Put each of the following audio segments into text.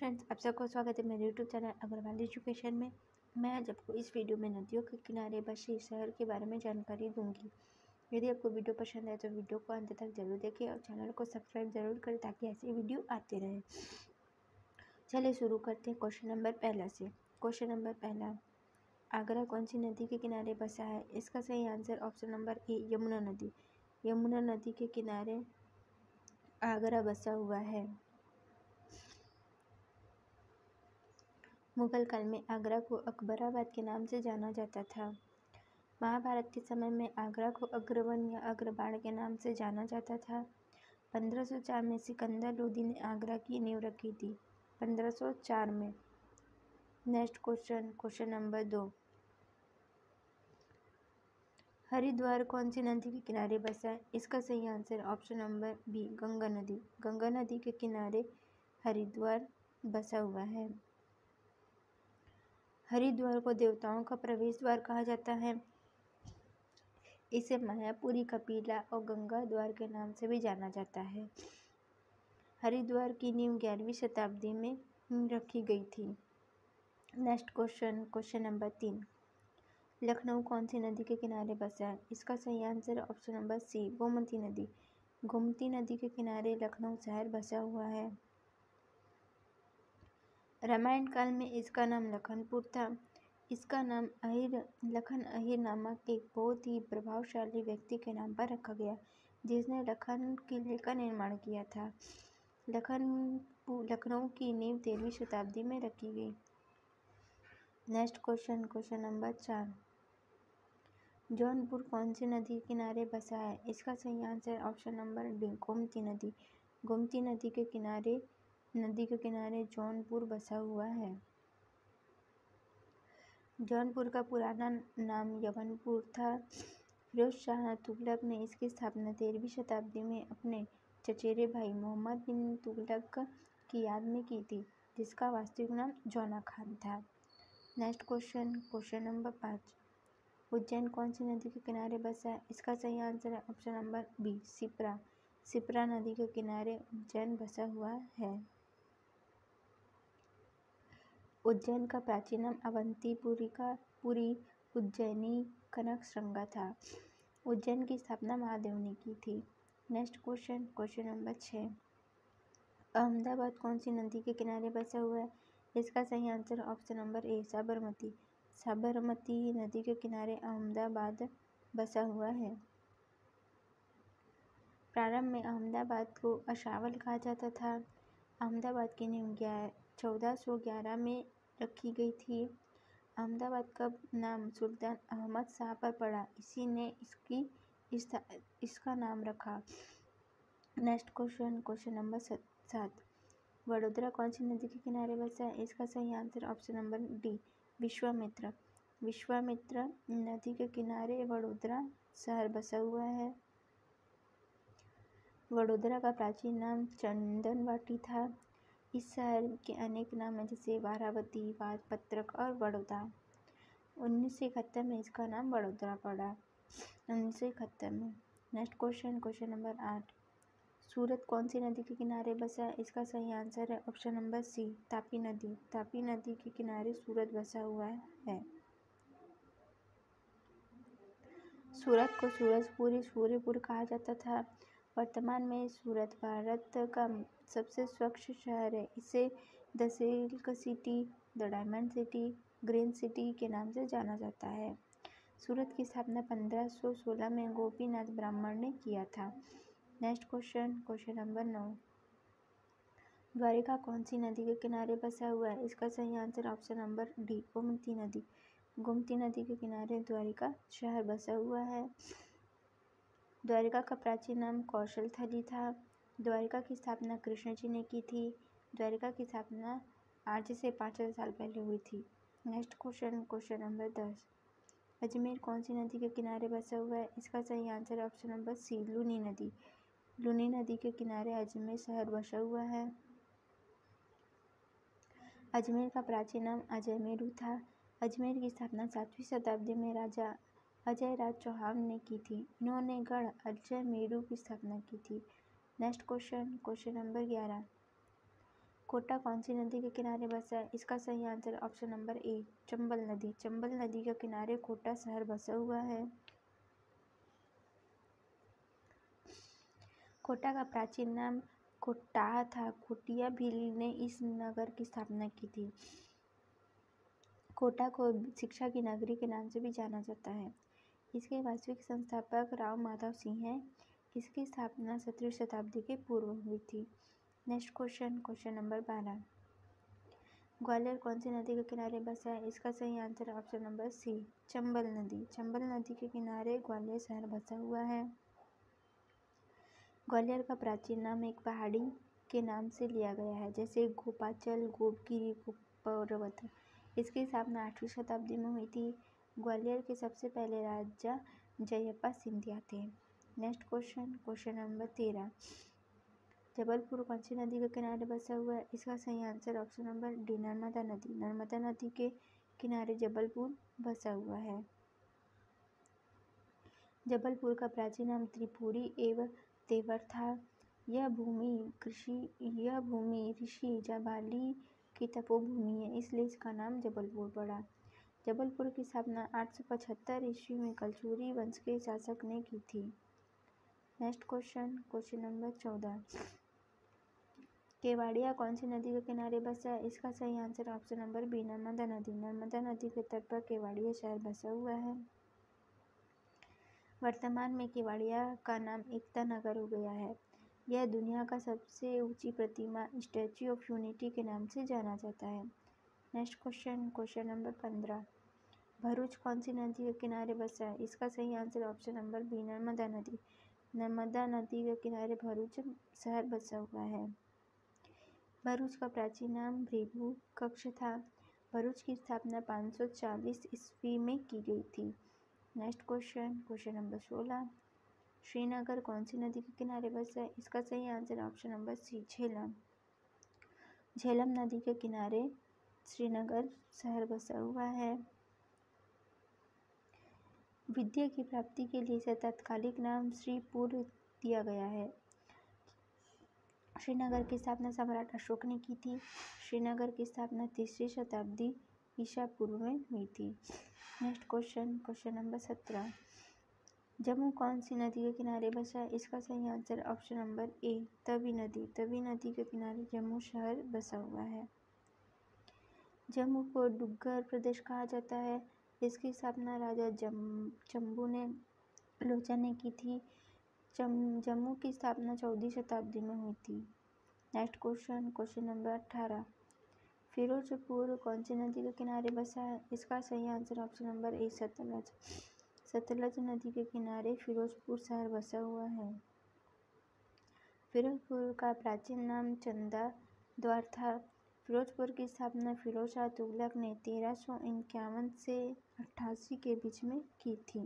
Friends, आप सबको स्वागत है मेरे यूट्यूब चैनल अग्रवाल एजुकेशन में। मैं आज आपको इस वीडियो में नदियों के किनारे बसे शहर के बारे में जानकारी दूंगी। यदि आपको वीडियो पसंद आए तो वीडियो को अंत तक जरूर देखें और चैनल को सब्सक्राइब जरूर करें ताकि ऐसी वीडियो आते रहे। चलिए शुरू करते हैं क्वेश्चन नंबर पहला से। क्वेश्चन नंबर पहला, आगरा कौन सी नदी के किनारे बसा है? इसका सही आंसर ऑप्शन नंबर ए, यमुना नदी। यमुना नदी के किनारे आगरा बसा हुआ है। मुगल काल में आगरा को अकबराबाद के नाम से जाना जाता था। महाभारत के समय में आगरा को अग्रवन या अग्रबाण के नाम से जाना जाता था। 1504 में सिकंदर लोदी ने आगरा की नींव रखी थी। 1504 में। Next question, question number 2, Haridwar कौन सी नदी के किनारे बसा है? इसका सही answer option number B, Ganga नदी। गंगा नदी के किनारे हरिद्वार बसा हुआ है। हरिद्वार को देवताओं का प्रवेश द्वार कहा जाता है। इसे मायापुरी, कपिला और गंगा द्वार के नाम से भी जाना जाता है। हरिद्वार की नींव 11वीं शताब्दी में रखी गई थी। Next question, question number 3, Lucknow कौन सी नदी के किनारे बसा है? इसका सही answer option number C, Gomti नदी। गोमती नदी के किनारे लखनऊ शहर बसा हुआ है। रामायण काल में इसका नाम लखनपुर था। इसका नाम लखन अहीर नामक एक बहुत ही प्रभावशाली व्यक्ति के नाम पर रखा गया, जिसने लखन किले का निर्माण किया था। लखनऊ की नींव 13वीं शताब्दी में रखी गई। Next question, question number 4, Jaunpur कौन सी नदी के किनारे बसा है? इसका सही answer option number D, Gomti नदी। गोमती नदी के किनारे जौनपुर बसा हुआ है। जौनपुर का पुराना नाम यवनपुर था। फिरोज शाह तुगलक ने इसकी स्थापना 13वीं शताब्दी में अपने चचेरे भाई मोहम्मद बिन तुगलक की याद में की थी, जिसका वास्तविक नाम जौना खान था। Next question, question number 5, Ujjain कौन सी नदी के किनारे बसा है? इसका सही आंसर है option number B, Sipra. Sipra नदी के किनारे उज्जैन बसा हुआ है। उज्जैन का प्राचीन नाम अवंतीपुरी, उज्जैनी, कनकश्रृंगा था। उज्जैन की स्थापना महादेव ने की थी। Next question, question number 6, Ahmedabad कौन सी नदी के किनारे बसा हुआ है? इसका सही आंसर ऑप्शन नंबर ए, साबरमती। साबरमती नदी के किनारे अहमदाबाद बसा हुआ है। प्रारंभ में अहमदाबाद को अशावल कहा जाता था। अहमदाबाद की नींव 1411 में रखी गई थी। अहमदाबाद का नाम सुल्तान अहमद शाह पर पड़ा, इसी ने इसका नाम रखा। Next question, question number 7, Vadodara कौन सी नदी के किनारे बसा है? इसका सही answer option number D, Vishwamitra. Vishwamitra नदी के किनारे वडोदरा शहर बसा हुआ है। वडोदरा का प्राचीन नाम चंदनवाटी था। इस शहर के अनेक नाम हैं, जैसे वारावती, वाजपत्रक और बड़ौदा। 1971 में इसका नाम वडोदरा पड़ा। 1971 में। नेक्स्ट क्वेश्चन, क्वेश्चन नंबर 8, सूरत कौन सी नदी के किनारे बसा है? इसका सही आंसर है ऑप्शन नंबर सी, तापी नदी। तापी नदी के किनारे सूरत बसा हुआ है। सूरत को सूर्यपुर कहा जाता था। वर्तमान में सूरत भारत का सबसे स्वच्छ शहर है। इसे the silk city, the diamond city, green city के नाम से जाना जाता है। सूरत की स्थापना 1516 में गोपीनाथ ब्राह्मण ने किया था। Next question, question number 9, Dwarika कौन सी नदी के किनारे बसा हुआ है? इसका सही answer option number D, Gomti नदी। गोमती नदी के किनारे द्वारिका शहर बसा हुआ है। द्वारिका का प्राचीन नाम कौशलथली था। द्वारिका की स्थापना कृष्ण जी ने की थी। द्वारिका की स्थापना आज से 5000 साल पहले हुई थी। Next question, question number 10, Ajmer कौन सी नदी के किनारे बसा हुआ है? इसका सही answer option number C, Luni नदी। लूनी नदी के किनारे अजमेर शहर बसा हुआ है। अजमेर का प्राचीन नाम अजयमेरू था। अजमेर की स्थापना 7वीं शताब्दी में राजा अजय राज चौहान ने की थी। इन्होंने गढ़ अजयमेरू की स्थापना की थी। Next question, question number 11, Kota कौन सी नदी के किनारे बसा है? इसका सही answer option number A, Chambal नदी। चंबल नदी के किनारे कोटा शहर बसा हुआ है। कोटा का प्राचीन नाम कोट्टाह था। कोटिया भील ने इस नगर की स्थापना की थी। कोटा को शिक्षा की नगरी के नाम से भी जाना जाता है। इसके वास्तविक संस्थापक राव माधव सिंह हैं। इसकी स्थापना 17वीं शताब्दी के पूर्व हुई थी। Next question number 12। ग्वालियर कौन सी नदी के किनारे बसा है? इसका सही answer option number C, Chambal नदी। चंबल नदी के किनारे ग्वालियर शहर बसा हुआ है। ग्वालियर का प्राचीन नाम एक पहाड़ी के नाम से लिया गया है, जैसे गोपाचल, गोपगिरी, पर्वत। इसकी स्थापना 8वीं शताब्दी में हुई थी। ग्वालियर के सबसे पहले राजा जयप्पा सिंधिया थे। Next question number 13। जबलपुर कौन सी नदी के किनारे बसा हुआ है? इसका सही answer option number D, Narmada नदी। नर्मदा नदी के किनारे जबलपुर बसा हुआ है। जबलपुर का प्राचीन नाम त्रिपुरी एवं तेवर था। यह भूमि ऋषि जाबाली की तपोभूमि है, इसलिए इसका नाम जबलपुर पड़ा। जबलपुर की स्थापना 875 ईस्वी में कलचुरी वंश के शासक ने की थी। Next question number 14। केवाड़िया कौन सी नदी के किनारे बसा है? इसका सही answer option number B, Narmada नदी। नर्मदा नदी के तट पर केवाड़िया शहर बसा हुआ है। वर्तमान में केवाड़िया का नाम एकता नगर हो गया है। यह दुनिया का सबसे ऊंची प्रतिमा स्टैच्यू ऑफ यूनिटी के नाम से जाना जाता है। Next question number 15। भरूच कौन सी नदी के किनारे बसा है? इसका सही answer option number B, Narmada नदी। नर्मदा नदी के किनारे भरूच शहर बसा हुआ है। भरूच का प्राचीन नाम भृगु कक्ष था। भरूच की स्थापना 540 ईस्वी में की गई थी। Next question number 16। श्रीनगर कौन सी नदी के किनारे बसा है? इसका सही answer option number C, Jhelum. Jhelum नदी के किनारे श्रीनगर शहर बसा हुआ है। विद्या की प्राप्ति के लिए इसे तत्कालिक नाम श्रीपुर दिया गया है। श्रीनगर की स्थापना सम्राट अशोक ने की थी। श्रीनगर की स्थापना 3री शताब्दी ईसा पूर्व में हुई थी। Next question number 17। जम्मू कौन सी नदी के किनारे बसा है? इसका सही आंसर ऑप्शन नंबर ए, तवी नदी। तवी नदी के किनारे जम्मू शहर बसा हुआ है। जम्मू को डुग्गर प्रदेश कहा जाता है। इसकी स्थापना राजा चंबू ने लोचन ने की थी। जम्मू की स्थापना 14वीं शताब्दी में हुई थी। Next question number 18। फिरोजपुर कौन सी नदी के किनारे बसा है? इसका सही आंसर ऑप्शन नंबर ए, सतलज। सतलज नदी के किनारे फिरोजपुर शहर बसा हुआ है। फिरोजपुर का प्राचीन नाम चंदा द्वार था। फिरोजपुर की स्थापना फिरोज शाह तुगलक ने 1351 से 88 के बीच में की थी।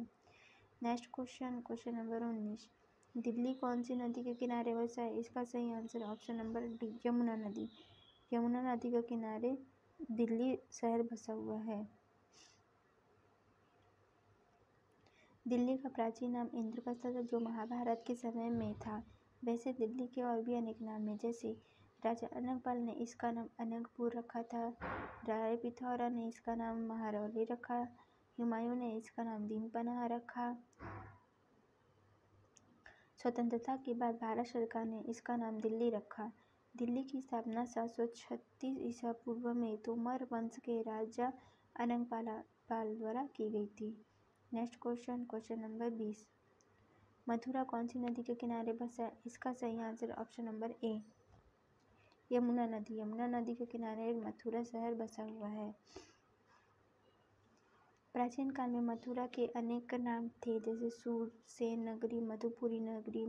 Next question number 19। दिल्ली कौन सी नदी के किनारे बसा है? इसका सही answer option number D, Yamuna नदी। यमुना नदी के किनारे दिल्ली शहर बसा हुआ है। दिल्ली का प्राचीन नाम इंद्रप्रस्थ था, जो महाभारत के समय में था। वैसे दिल्ली के और भी अनेक नाम हैं, जैसे राजा अनंगपाल ने इसका नाम अनंगपुर रखा था। राय पिथौरा ने इसका नाम महारौली रखा। हुमायूं ने इसका नाम दीनपनाह रखा। स्वतंत्रता के बाद भारत सरकार ने इसका नाम दिल्ली रखा। दिल्ली की स्थापना 736 ईसा पूर्व में तोमर वंश के राजा अनंगपाल द्वारा की गई थी। Next question number 20। मथुरा कौन सी नदी के किनारे बसा है? इसका सही आंसर ऑप्शन नंबर ए, यमुना नदी। यमुना नदी के किनारे मथुरा शहर बसा हुआ है। प्राचीन काल में मथुरा के अनेक नाम थे, जैसे सूरसेन नगरी, मधुपुरी नगरी,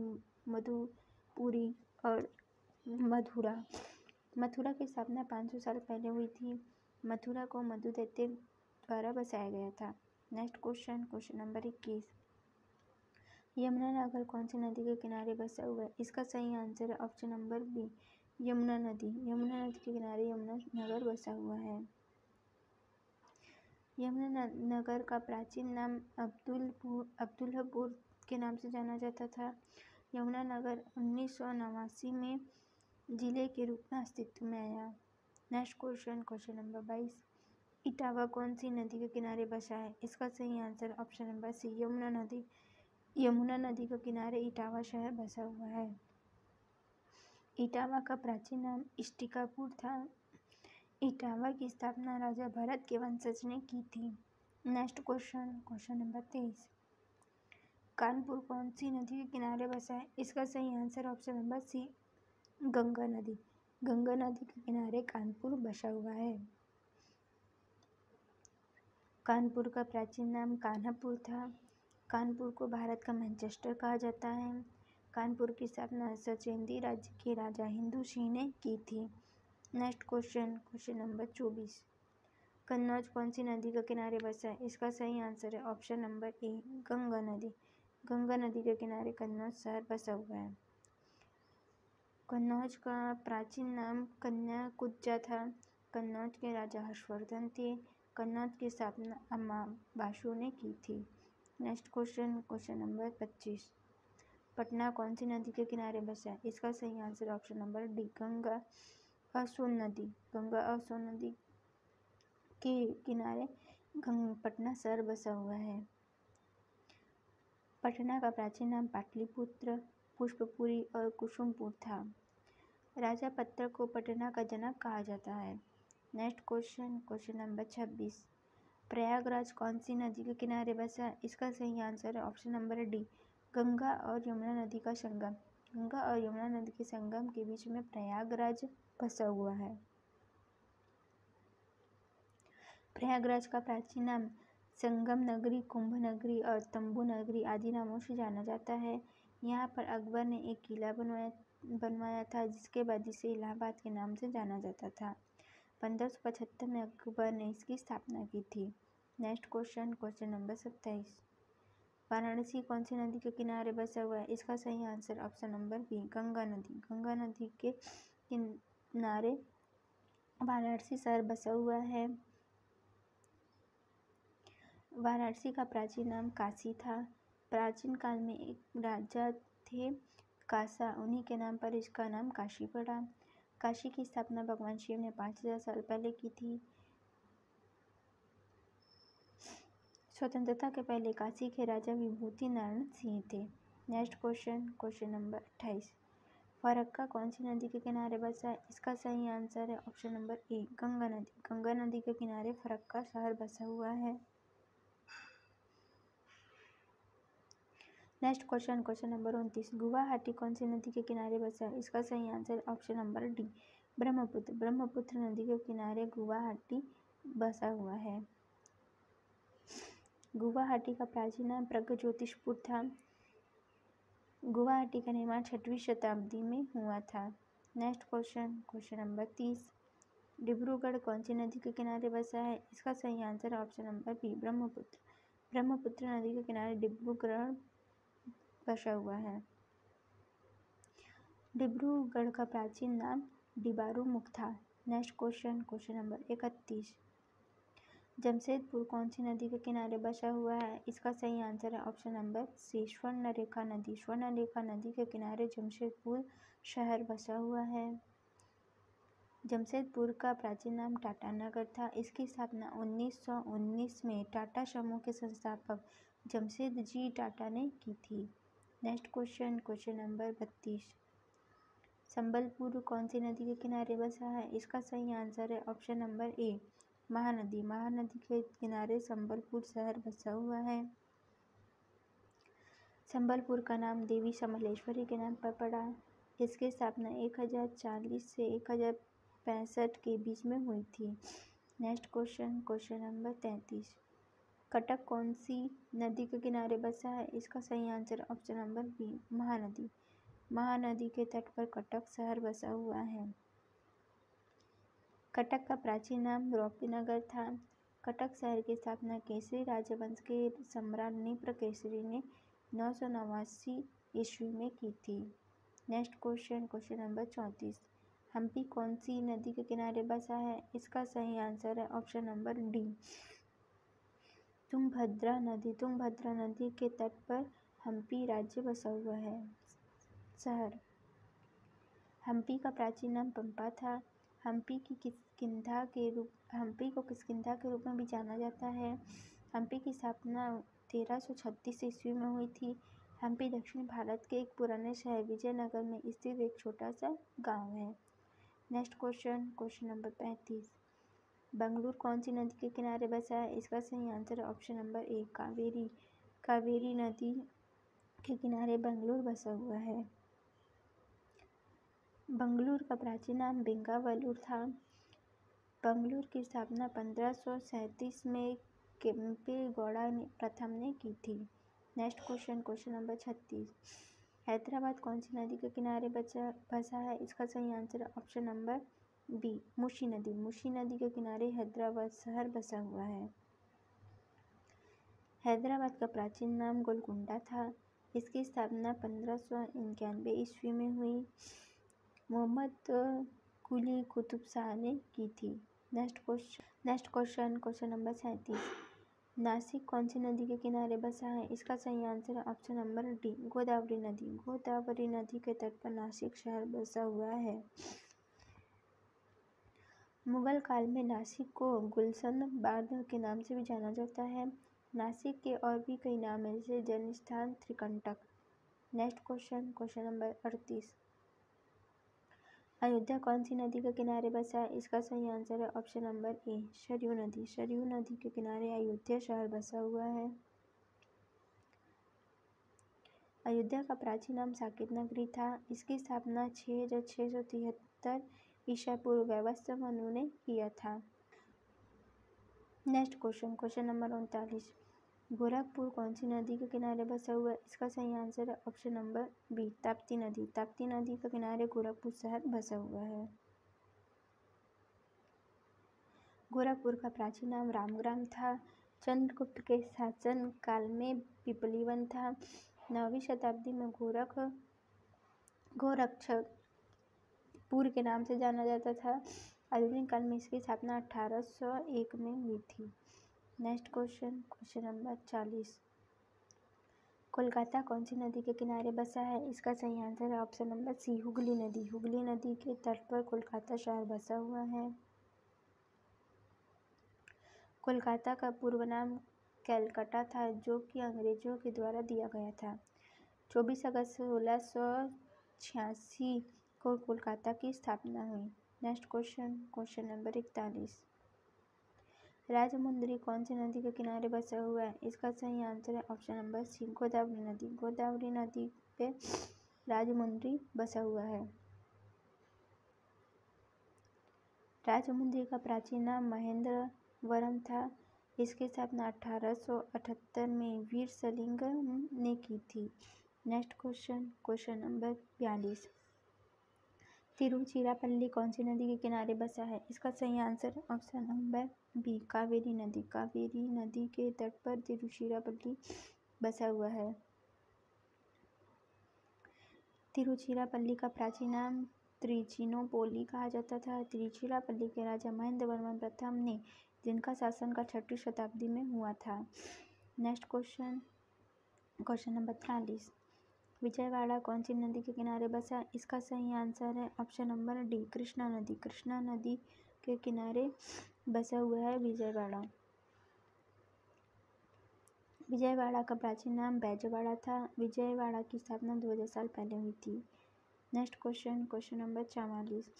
मधुपुरी और मधुरा। मथुरा की स्थापना 500 साल पहले हुई थी। मथुरा को मधु दैत्य द्वारा बसाया गया था। Next question number 21। Yamuna Nagar कौन सी नदी के किनारे बसा हुआ है? इसका सही आंसर है ऑप्शन नंबर बी, यमुना नदी। यमुना नदी के किनारे यमुना नगर बसा हुआ है। यमुना नगर का प्राचीन नाम अब्दुल्लापुर के नाम से जाना जाता था। यमुना नगर 1989 में जिले के रूप में अस्तित्व में आया। Next question, question number 22। Etawah कौन सी नदी के किनारे बसा है? इसका सही answer option number C, Yamuna नदी। यमुना नदी के किनारे इटावा शहर बसा हुआ है। इटावा का प्राचीन नाम इष्टिकापुर था। इटावा की स्थापना राजा भरत के वंशज ने की थी। Next question, question number 23। Kanpur कौन सी नदी के किनारे बसा है? इसका सही answer option number C, Ganga नदी। गंगा नदी के किनारे कानपुर बसा हुआ है। कानपुर का प्राचीन नाम कान्हापुर था। कानपुर को भारत का मैनचेस्टर कहा जाता है। कानपुर की स्थापना सचेंदी राज्य के राजा हिंदू सिंह ने की थी। Next question, question number 24। Kannauj कौन सी नदी के किनारे बसा है? इसका सही आंसर है ऑप्शन नंबर ए, गंगा नदी। गंगा नदी के किनारे कन्नौज शहर बसा हुआ है। कन्नौज का प्राचीन नाम कन्याकुब्जा था। कन्नौज के राजा हर्षवर्धन थे। कन्नौज की स्थापना अम्बासु ने की थी। Next question, question number 25। Patna कौन सी नदी के किनारे बसा है? इसका सही answer option number D, Ganga और सोन नदी। गंगा और सोन नदी के किनारे पटना शहर बसा हुआ है। पटना का प्राचीन नाम पाटलिपुत्र, पुष्पपुरी और कुसुमपुर था। राजा पत्तर को पटना का जनक कहा जाता है। Next question, question number 26। Prayagraj कौन सी नदी के किनारे बसा है? इसका सही आंसर है ऑप्शन नंबर डी, गंगा और यमुना नदी का संगम। गंगा और यमुना नदी के संगम के बीच में प्रयागराज बसा हुआ है। प्रयागराज का प्राचीन नाम संगम नगरी, कुंभ नगरी और तंबू नगरी आदि नामों से जाना जाता है। यहाँ पर अकबर ने एक किला बनवाया था, जिसके बाद इसे इलाहाबाद के नाम से जाना जाता था। 1575 में अकबर ने इसकी स्थापना की थी। Next question, question number 27। Varanasi कौन सी नदी के किनारे बसा हुआ है? इसका सही answer option number B, Ganga नदी। गंगा नदी के किनारे वाराणसी शहर बसा हुआ है। वाराणसी का प्राचीन नाम काशी था। प्राचीन काल में एक राजा थे कासा, उन्हीं के नाम पर इसका नाम काशी पड़ा। काशी की स्थापना भगवान शिव ने 5000 साल पहले की थी। स्वतंत्रता के पहले काशी के राजा विभूति नारायण सिंह थे। Next question, question number 28। Farakka कौन सी नदी के किनारे बसा है? इसका सही आंसर है ऑप्शन नंबर ए, गंगा नदी। गंगा नदी के किनारे फरक्का शहर बसा हुआ है। Next question, question number 29। Guwahati कौन सी नदी के किनारे बसा है? इसका सही answer option number D, Brahmaputra. Brahmaputra नदी के किनारे गुवाहाटी बसा हुआ है। गुवाहाटी का प्राचीन नाम प्रगज्योतिषपुर था। गुवाहाटी का निर्माण 6वीं शताब्दी में हुआ था। Next question, question number 30। Dibrugarh कौन सी नदी के किनारे बसा है? इसका सही answer option number B, Brahmaputra. Brahmaputra नदी के किनारे डिब्रूगढ़ बसा हुआ है। डिब्रूगढ़ का प्राचीन नाम डिबारूमुख था। Next question, question number 31। Jamshedpur कौन सी नदी के किनारे बसा हुआ है? इसका सही आंसर है ऑप्शन नंबर सी, स्वर्णरेखा नदी। स्वर्णरेखा नदी के किनारे जमशेदपुर शहर बसा हुआ है। जमशेदपुर का प्राचीन नाम टाटानगर था। इसकी स्थापना 1919 में टाटा समूह के संस्थापक जमशेदजी टाटा ने की थी। Next question, question number 32। Sambalpur कौन सी नदी के किनारे बसा है? इसका सही आंसर है ऑप्शन नंबर ए, महानदी। महानदी के किनारे संबलपुर शहर बसा हुआ है। संबलपुर का नाम देवी समलेश्वरी के नाम पर पड़ा। इसकी स्थापना 1040 से 1065 के बीच में हुई थी। Next question, question number 33। Cuttack कौन सी नदी के किनारे बसा है? इसका सही answer option number B, Mahanadi. Mahanadi के तट पर कटक शहर बसा हुआ है। कटक का प्राचीन नाम रोपीनगर था। कटक शहर की स्थापना केसरी राजवंश के सम्राट निप्र केसरी ने 989 ईस्वी में की थी। Next question, question number 34। Hampi कौन सी नदी के किनारे बसा है? इसका सही आंसर है ऑप्शन नंबर डी, तुंगभद्रा नदी। तुंगभद्रा नदी के तट पर हम्पी राज्य बसा हुआ है, शहर। हम्पी का प्राचीन नाम पंपा था। हम्पी को किष्किंधा के रूप में भी जाना जाता है। हम्पी की स्थापना 1336 ईस्वी में हुई थी। हम्पी दक्षिण भारत के एक पुराने शहर विजयनगर में स्थित एक छोटा सा गांव है। Next question number 35। बंगलुरु कौन सी नदी के किनारे बसा है? इसका सही आंसर ऑप्शन नंबर ए कावेरी। कावेरी नदी के किनारे बंगलुरु बसा हुआ है। बंगलुरु का प्राचीन नाम बेंगावलूर था। बंगलुरु की स्थापना 1537 में केम्पेगौड़ा प्रथम ने की थी। Next question number 36। हैदराबाद कौन सी नदी के किनारे बसा है? इसका सही answer option number B Musi नदी। मूसी नदी के किनारे हैदराबाद शहर बसा हुआ है। हैदराबाद का प्राचीन नाम गोलकुंडा था। इसकी स्थापना 1591 ईस्वी में हुई। मोहम्मद कुली कुतुब शाह ने की थी। Next question number 37। नासिक कौन सी नदी के किनारे बसा है? इसका सही answer option number D Godavari नदी। गोदावरी नदी के तट पर नासिक शहर बसा हुआ है। मुगल काल में नासिक को गुलशनाबाद के नाम से भी जाना जाता है। नासिक के और भी कई नाम हैं, जैसे जन्म स्थान त्रिकंटक। Next question number 38। अयोध्या कौन सी नदी के किनारे बसा है? इसका सही आंसर है ऑप्शन नंबर ए सरयू नदी। सरयू नदी के किनारे अयोध्या शहर बसा हुआ है। अयोध्या का प्राचीन नाम साकेत नगरी था। इसकी स्थापना 6673 ईसा पूर्व वैवस्वत मनु ने किया था। Next question number 39। गोरखपुर कौन सी नदी के किनारे बसा हुआ है? इसका सही आंसर है ऑप्शन नंबर बी ताप्ती नदी। ताप्ती नदी के किनारे गोरखपुर शहर बसा हुआ है। गोरखपुर का प्राचीन नाम रामग्राम था। चंद्रगुप्त के शासन काल में पिपलीवन था। 9वीं शताब्दी में गोरक्षपुर के नाम से जाना जाता था। आधुनिक काल में इसकी स्थापना 1801 में हुई थी। Next question number 40। कोलकाता कौन सी नदी के किनारे बसा है? इसका सही आंसर है ऑप्शन नंबर सी हुगली नदी। हुगली नदी के तट पर कोलकाता शहर बसा हुआ है। कोलकाता का पूर्व नाम कैलकटा था, जो कि अंग्रेजों के द्वारा दिया गया था। 24 अगस्त 1686 को कोलकाता की स्थापना हुई। Next question number 41। राजमुंद्री कौन सी नदी के किनारे बसा हुआ है? इसका सही आंसर है ऑप्शन नंबर सी गोदावरी नदी। गोदावरी नदी पे राजमुंद्री बसा हुआ है। राजमुंद्री का प्राचीन नाम महेंद्रवरम था। इसकी स्थापना 1878 में वीर सलिंगम ने की थी। Next question number 42। तिरुचिरापल्ली कौन सी नदी के किनारे बसा है? इसका सही answer option number B Kaveri नदी। कावेरी नदी के तट पर तिरुचिरापल्ली बसा हुआ है। तिरुचिरापल्ली का प्राचीन नाम त्रिचिनोपोली कहा जाता था। तिरुचिरापल्ली के राजा महेंद्रवर्मन प्रथम ने जिनका शासन का 6वीं शताब्दी में हुआ था। Next question number 43। विजयवाड़ा कौन सी नदी के किनारे बसा? इसका सही आंसर है ऑप्शन नंबर डी कृष्णा नदी। कृष्णा नदी के किनारे बसा हुआ है विजयवाड़ा। विजयवाड़ा का प्राचीन नाम बैजवाड़ा था। विजयवाड़ा की स्थापना 2000 साल पहले हुई थी। Next question number 44।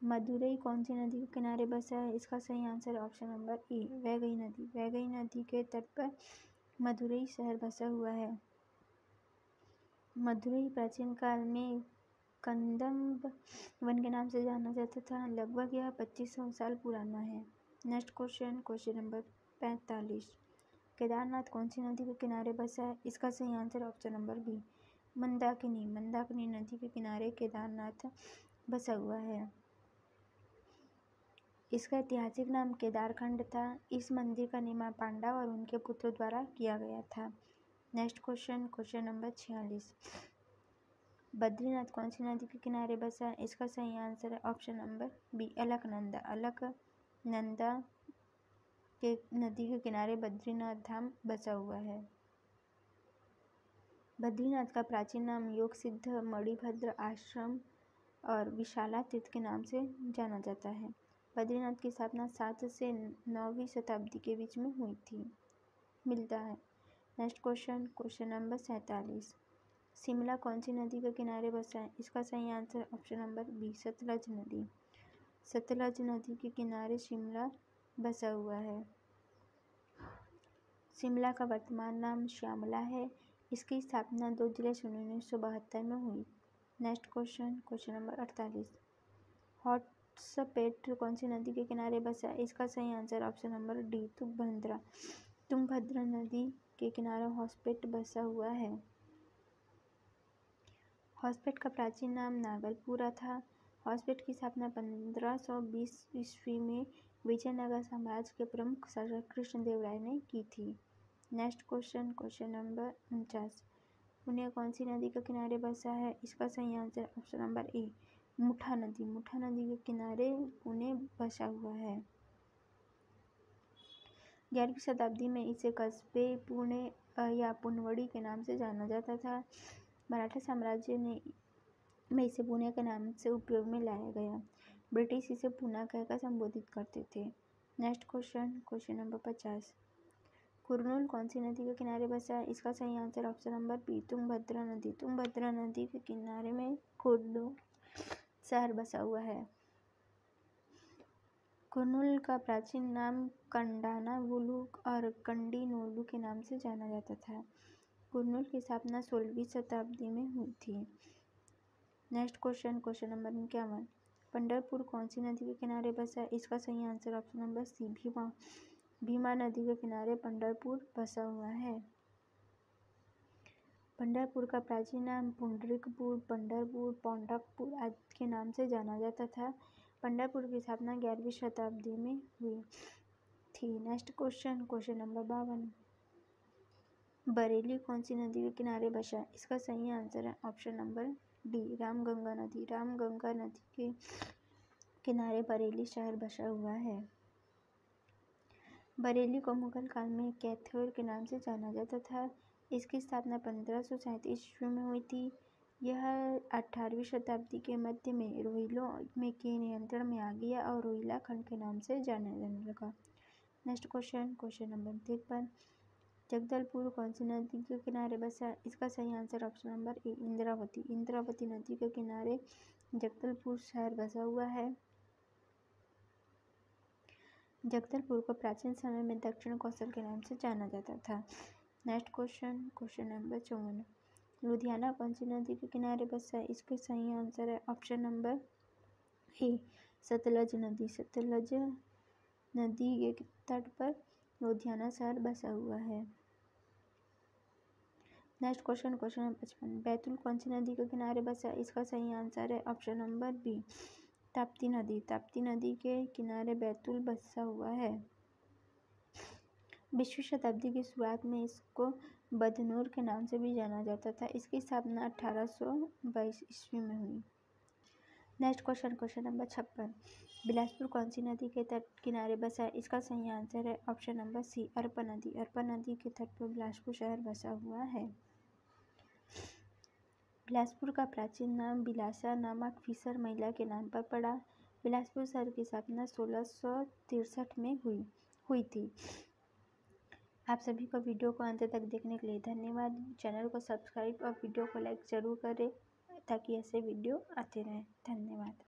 मदुरई कौन सी नदी के किनारे बसा है? इसका सही आंसर ऑप्शन नंबर ए वैगई नदी। वैगई नदी के तट पर मदुरई शहर बसा हुआ है। मदुरई प्राचीन काल में कंदम्ब वन के नाम से जाना जाता था। लगभग यह 2500 साल पुराना है। Next question number 45। केदारनाथ कौन सी नदी के किनारे बसा है? इसका सही answer option number B Mandakini. Mandakini नदी के किनारे केदारनाथ बसा हुआ है। इसका ऐतिहासिक नाम केदारखंड था। इस मंदिर का निर्माण पांडव और उनके पुत्रों द्वारा किया गया था। Next question number 46। बद्रीनाथ कौन सी नदी के किनारे बसा है? इसका सही आंसर है option number B Alaknanda. Alaknanda के नदी के किनारे बद्रीनाथ धाम बसा हुआ है। बद्रीनाथ का प्राचीन नाम योग सिद्ध मणिभद्र आश्रम और विशाला तीर्थ के नाम से जाना जाता है। बद्रीनाथ की स्थापना 7 से 9वीं शताब्दी के बीच में हुई थी। मिलता है। Next question number 47। शिमला कौन सी नदी के किनारे बसा है? इसका सही answer option number B Sutlej नदी। सतलज नदी के किनारे शिमला बसा हुआ है। शिमला का वर्तमान नाम श्यामला है। इसकी स्थापना 2 जुलाई 1972 में हुई। Next question number 48। हॉटसपेट कौन सी नदी के किनारे बसा है? इसका सही answer option number D Tungabhadra. Tungabhadra नदी के किनारे हॉटसपेट बसा हुआ है। हॉटसपेट का प्राचीन नाम नागलपुरा था। हॉटसपेट की स्थापना 1520 ईस्वी में विजयनगर साम्राज्य के प्रमुख शासक कृष्णदेवराय ने की थी। Next question number 49। पुणे कौन सी नदी के किनारे बसा है? इसका सही आंसर ऑप्शन नंबर ए मुठा नदी। मुठा नदी के किनारे पुणे बसा हुआ है। 11वीं शताब्दी में इसे कस्बे पुणे या पुनवड़ी के नाम से जाना जाता था। मराठा साम्राज्य में इसे पुणे के नाम से उपयोग में लाया गया। ब्रिटिश इसे पूना कहकर संबोधित करते थे। Next question number 50। कुरनूल कौन सी नदी के किनारे बसा है? इसका सही answer option number B Tungabhadra नदी। तुंगभद्रा नदी के किनारे में कुरनूल शहर बसा हुआ है। कुरनूल का प्राचीन नाम कंडानावुलु और कंडीनोलु के नाम से जाना जाता था। कुरनूल की स्थापना 16वीं शताब्दी में हुई थी। Next question number 51। पंढरपुर कौन सी नदी के किनारे बसा है? इसका सही answer option number C Bhima. Bhima नदी के किनारे पंढरपुर बसा हुआ है। पंढरपुर का प्राचीन नाम पुंडरीकपुर, पंढरपुर, पौंडरपुर आदि के नाम से जाना जाता था। पंढरपुर की स्थापना 11वीं शताब्दी में हुई थी। Next question number 52। बरेली कौन सी नदी के किनारे बसा है? इसका सही आंसर है ऑप्शन नंबर डी रामगंगा नदी। रामगंगा नदी के किनारे बरेली शहर बसा हुआ है। बरेली को मुगल काल में कैथोर के नाम से जाना जाता था। इसकी स्थापना 1537 ईस्वी में हुई थी। यह 18वीं शताब्दी के मध्य में रोहिलों में के नियंत्रण में आ गया और रोहिला खंड के नाम से जाने लगा। Next question number 53। जगदलपुर कौन सी नदी के किनारे बसा है? इसका सही आंसर ऑप्शन नंबर ए इंद्रावती। इंद्रावती नदी के किनारे जगदलपुर शहर बसा हुआ है। जगदलपुर को प्राचीन समय में दक्षिण कौशल के नाम से जाना जाता था। Next question number 54। लुधियाना कौन सी नदी के किनारे बसा है? इसका सही आंसर है ऑप्शन नंबर ए सतलज नदी। सतलज नदी के तट पर लुधियाना शहर बसा हुआ है। Next question number 55। बैतूल कौन सी नदी के किनारे बसा है? इसका सही आंसर है ऑप्शन नंबर बी ताप्ती नदी। ताप्ती नदी के किनारे बैतूल बसा हुआ है। 20वीं शताब्दी की शुरुआत में इसको बदनूर के नाम से भी जाना जाता था। इसकी स्थापना 1822 ईस्वी में हुई। Next question number 56। बिलासपुर कौन सी नदी के तट किनारे बसा है? इसका सही आंसर है ऑप्शन नंबर सी अरपा नदी। अरपा नदी के तट पर बिलासपुर शहर बसा हुआ है। बिलासपुर का प्राचीन नाम बिलासा नामक फिशर महिला के नाम पर पड़ा। बिलासपुर शहर की स्थापना 1663 में हुई थी। आप सभी को वीडियो को अंत तक देखने के लिए धन्यवाद। चैनल को सब्सक्राइब और वीडियो को लाइक ज़रूर करें ताकि ऐसे वीडियो आते रहें। धन्यवाद।